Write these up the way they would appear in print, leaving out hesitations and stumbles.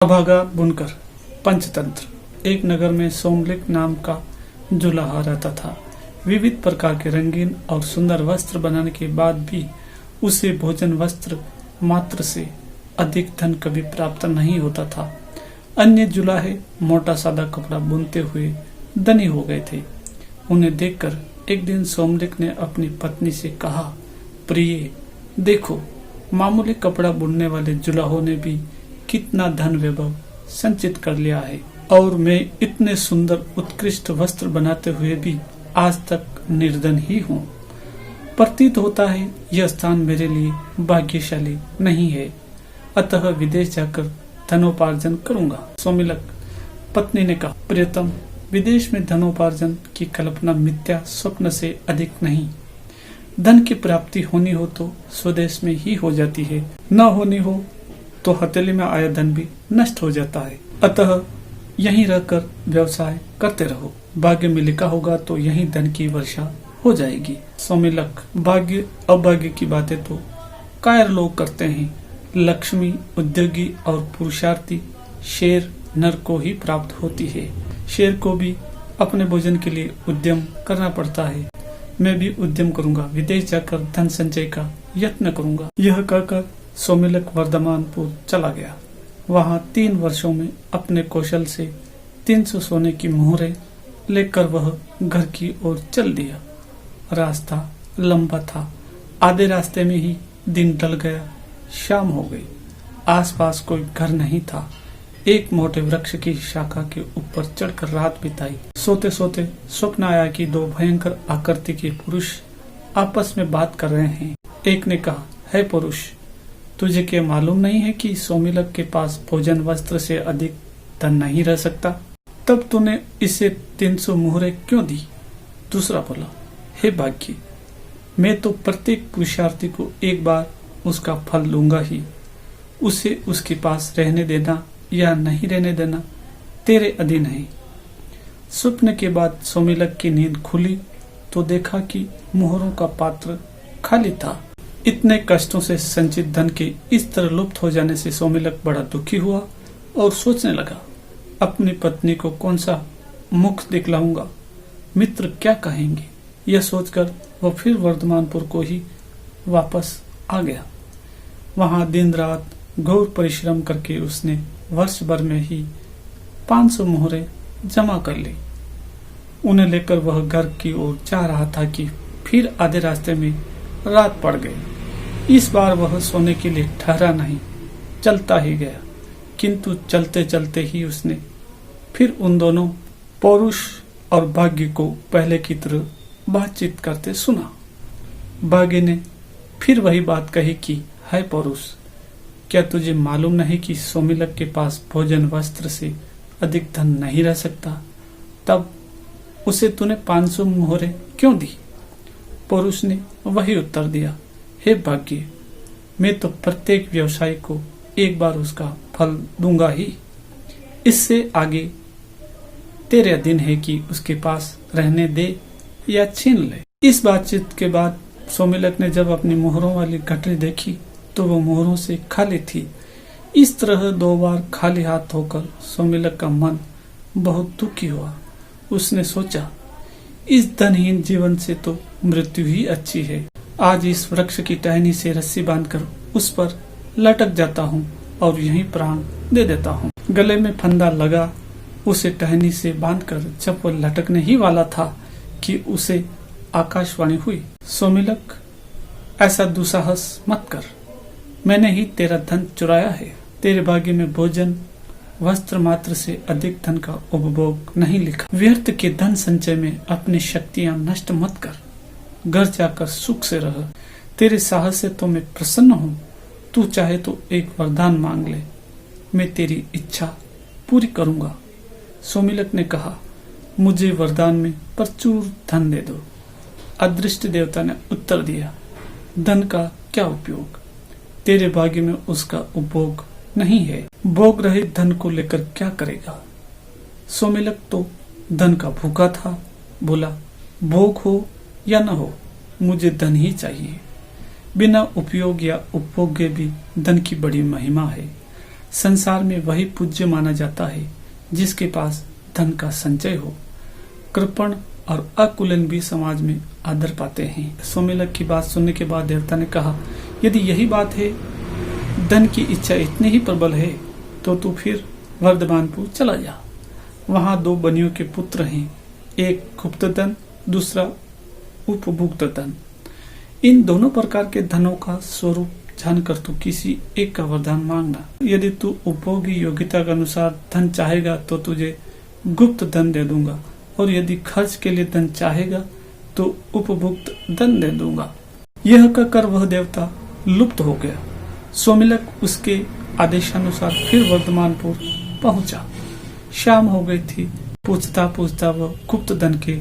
अभागा बुनकर पंचतंत्र। एक नगर में सोमलिक नाम का जुलाहा रहता था। विविध प्रकार के रंगीन और सुंदर वस्त्र बनाने के बाद भी उसे भोजन वस्त्र मात्र से अधिक धन कभी प्राप्त नहीं होता था। अन्य जुलाहे मोटा सादा कपड़ा बुनते हुए धनी हो गए थे। उन्हें देखकर एक दिन सोमलिक ने अपनी पत्नी से कहा, प्रिय, देखो, मामूली कपड़ा बुनने वाले जुलाहों ने भी कितना धन वैभव संचित कर लिया है, और मैं इतने सुंदर उत्कृष्ट वस्त्र बनाते हुए भी आज तक निर्धन ही हूँ। प्रतीत होता है यह स्थान मेरे लिए भाग्यशाली नहीं है, अतः विदेश जाकर धनोपार्जन करूंगा। सोमिलक पत्नी ने कहा, प्रियतम, विदेश में धनोपार्जन की कल्पना मिथ्या स्वप्न से अधिक नहीं। धन की प्राप्ति होनी हो तो स्वदेश में ही हो जाती है, न होनी हो तो हथेली में आया धन भी नष्ट हो जाता है। अतः यहीं रहकर व्यवसाय करते रहो। भाग्य में लिखा होगा तो यहीं धन की वर्षा हो जाएगी। सोमिलक, भाग्य अभाग्य की बातें तो कायर लोग करते हैं। लक्ष्मी उद्योगी और पुरुषार्थी शेर नर को ही प्राप्त होती है। शेर को भी अपने भोजन के लिए उद्यम करना पड़ता है। मैं भी उद्यम करूंगा, विदेश जाकर धन संचय का यत्न करूंगा। यह कहकर सोमिलक वर्धमानपुर चला गया। वहां 3 वर्षों में अपने कौशल से 300 सोने की मोहरें लेकर वह घर की ओर चल दिया। रास्ता लंबा था। आधे रास्ते में ही दिन ढल गया, शाम हो गई। आसपास कोई घर नहीं था। एक मोटे वृक्ष की शाखा के ऊपर चढ़कर रात बिताई। सोते सोते स्वप्न आया कि 2 भयंकर आकृति के पुरुष आपस में बात कर रहे हैं। एक ने कहा, हे पुरुष, तुझे क्या मालूम नहीं है कि सोमिलक के पास भोजन वस्त्र से अधिक धन नहीं रह सकता? तब तूने इसे 300 मोहरें क्यों दी? दूसरा बोला, हे भाग्य, मैं तो प्रत्येक पुरुषार्थी को एक बार उसका फल दूंगा ही। उसे उसके पास रहने देना या नहीं रहने देना तेरे अधीन है। स्वप्न के बाद सोमिलक की नींद खुली तो देखा कि मोहरों का पात्र खाली था। इतने कष्टों से संचित धन के इस तरह लुप्त हो जाने से सोमिलक बड़ा दुखी हुआ और सोचने लगा, अपनी पत्नी को कौन सा मुख दिखलाऊंगा, मित्र क्या कहेंगे। यह सोचकर वह फिर वर्धमानपुर को ही वापस आ गया। वहां दिन रात घोर परिश्रम करके उसने वर्ष भर में ही 500 मोहरें जमा कर ली। उन्हें लेकर वह घर की ओर जा रहा था कि फिर आधे रास्ते में रात पड़ गई। इस बार वह सोने के लिए ठहरा नहीं, चलता ही गया। किंतु चलते चलते ही उसने फिर उन दोनों पौरुष और भाग्य को पहले की तरह बातचीत करते सुना। भाग्य ने फिर वही बात कही कि, है पौरुष, क्या तुझे मालूम नहीं कि सोमिलक के पास भोजन वस्त्र से अधिक धन नहीं रह सकता? तब उसे तूने 500 मोहरें क्यों दी? पुरुष ने वही उत्तर दिया, हे भाग्य, मैं तो प्रत्येक व्यवसायी को एक बार उसका फल दूंगा ही। इससे आगे तेरे अधीन है कि उसके पास रहने दे या छीन ले। इस बातचीत के बाद सोमिलक ने जब अपनी मोहरों वाली गठरी देखी तो वो मोहरों से खाली थी। इस तरह 2 बार खाली हाथ होकर सोमिलक का मन बहुत दुखी हुआ। उसने सोचा, इस धनहीन जीवन से तो मृत्यु ही अच्छी है। आज इस वृक्ष की टहनी से रस्सी बांधकर उस पर लटक जाता हूँ और यहीं प्राण दे देता हूँ। गले में फंदा लगा। उसे टहनी से बांधकर जब वो लटकने ही वाला था कि उसे आकाशवाणी हुई, सोमिलक, ऐसा दुस्साहस मत कर। मैंने ही तेरा धन चुराया है। तेरे भाग्य में भोजन वस्त्र मात्र से अधिक धन का उपभोग नहीं लिखा। व्यर्थ के धन संचय में अपनी शक्तियां नष्ट मत कर। घर जाकर सुख से रह। तेरे साहस से तो मैं प्रसन्न हूँ। तू चाहे तो एक वरदान मांग ले, मैं तेरी इच्छा पूरी करूंगा। सोमिलक ने कहा, मुझे वरदान में प्रचुर धन दे दो। अदृष्ट देवता ने उत्तर दिया, धन का क्या उपयोग? तेरे भाग्य में उसका उपभोग नहीं है। भोग रहित धन को लेकर क्या करेगा? सोमिलक तो धन का भूखा था। बोला, भोग हो या न हो, मुझे धन ही चाहिए। बिना उपयोग या उपभोग के भी धन की बड़ी महिमा है। संसार में वही पूज्य माना जाता है जिसके पास धन का संचय हो। कृपण और अकुलीन भी समाज में आदर पाते हैं। सोमेलक की बात सुनने के बाद देवता ने कहा, यदि यही बात है, धन की इच्छा इतनी ही प्रबल है, तो तू फिर वर्धमानपुर चला जा। वहाँ 2 बनियों के पुत्र हैं, एक गुप्त धन, दूसरा उपभुक्त धन। इन दोनों प्रकार के धनों का स्वरूप जानकर तू किसी एक का वरदान मांगना। यदि तू उपभोगी योग्यता के अनुसार धन चाहेगा तो तुझे गुप्त धन दे दूंगा, और यदि खर्च के लिए धन चाहेगा तो उपभुक्त धन दे दूंगा। यह कहकर वह देवता लुप्त हो गया। सोमेलक उसके आदेशानुसार फिर वर्धमानपुर पहुंचा। शाम हो गई थी। पूछता पूछता वह गुप्त धन के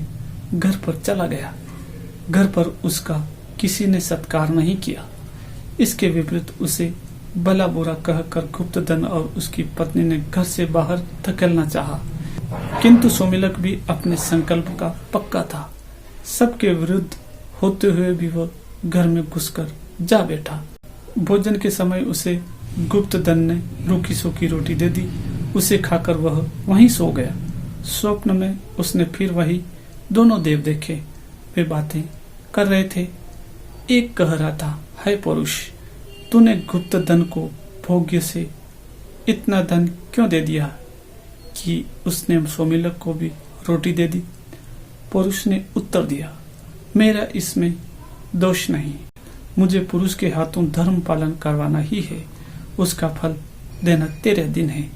घर पर चला गया। घर पर उसका किसी ने सत्कार नहीं किया। इसके विपरीत उसे भला बुरा कहकर गुप्त धन और उसकी पत्नी ने घर से बाहर धकेलना चाहा, किंतु सोमेलक भी अपने संकल्प का पक्का था। सबके विरुद्ध होते हुए भी वह घर में घुसकर जा बैठा। भोजन के समय उसे गुप्त धन ने रूखी सूखी रोटी दे दी। उसे खाकर वह वहीं सो गया। स्वप्न में उसने फिर वही दोनों देव देखे। वे बातें कर रहे थे। एक कह रहा था, है पुरुष, तूने गुप्त धन को भोग्य से इतना धन क्यों दे दिया कि उसने सोमेलक को भी रोटी दे दी। पुरुष ने उत्तर दिया, मेरा इसमें दोष नहीं। मुझे पुरुष के हाथों धर्म पालन करवाना ही है। उसका फल देना तेरे दिन है।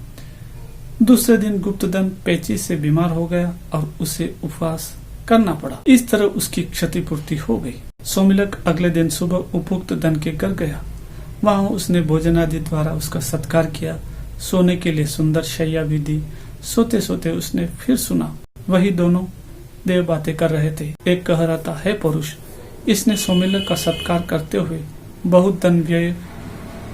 दूसरे दिन गुप्तधन पेचिश से बीमार हो गया और उसे उपवास करना पड़ा। इस तरह उसकी क्षतिपूर्ति हो गई। सोमेलक अगले दिन सुबह उपभुक्त धन के घर गया। वहाँ उसने भोजन आदि द्वारा उसका सत्कार किया। सोने के लिए सुंदर शैया भी दी। सोते सोते उसने फिर सुना, वही दोनों देव बातें कर रहे थे। एक कह रहा था, है पुरुष, इसने सोमेलक का सत्कार करते हुए बहुत धन व्यय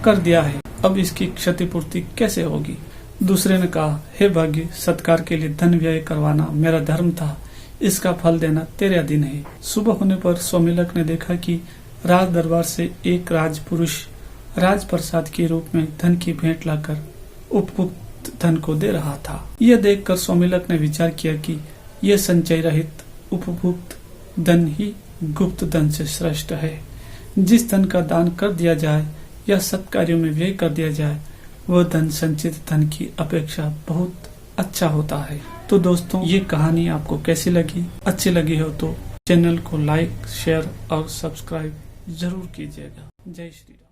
कर दिया है, अब इसकी क्षतिपूर्ति कैसे होगी। दूसरे ने कहा, हे भाग्य, सत्कार के लिए धन व्यय करवाना मेरा धर्म था, इसका फल देना तेरे अधीन है। सुबह होने पर सोमेलक ने देखा कि राज दरबार से एक राजपुरुष राजप्रसाद के रूप में धन की भेंट लाकर उपभुक्त धन को दे रहा था। यह देखकर सोमेलक ने विचार किया कि यह संचय रहित उपभुक्त धन ही गुप्त धन से श्रेष्ठ है। जिस धन का दान कर दिया जाए या सत्कार्यों में व्यय कर दिया जाए, वह धन संचित धन की अपेक्षा बहुत अच्छा होता है। तो दोस्तों, ये कहानी आपको कैसी लगी? अच्छी लगी हो तो चैनल को लाइक, शेयर और सब्सक्राइब जरूर कीजिएगा। जय श्री राम।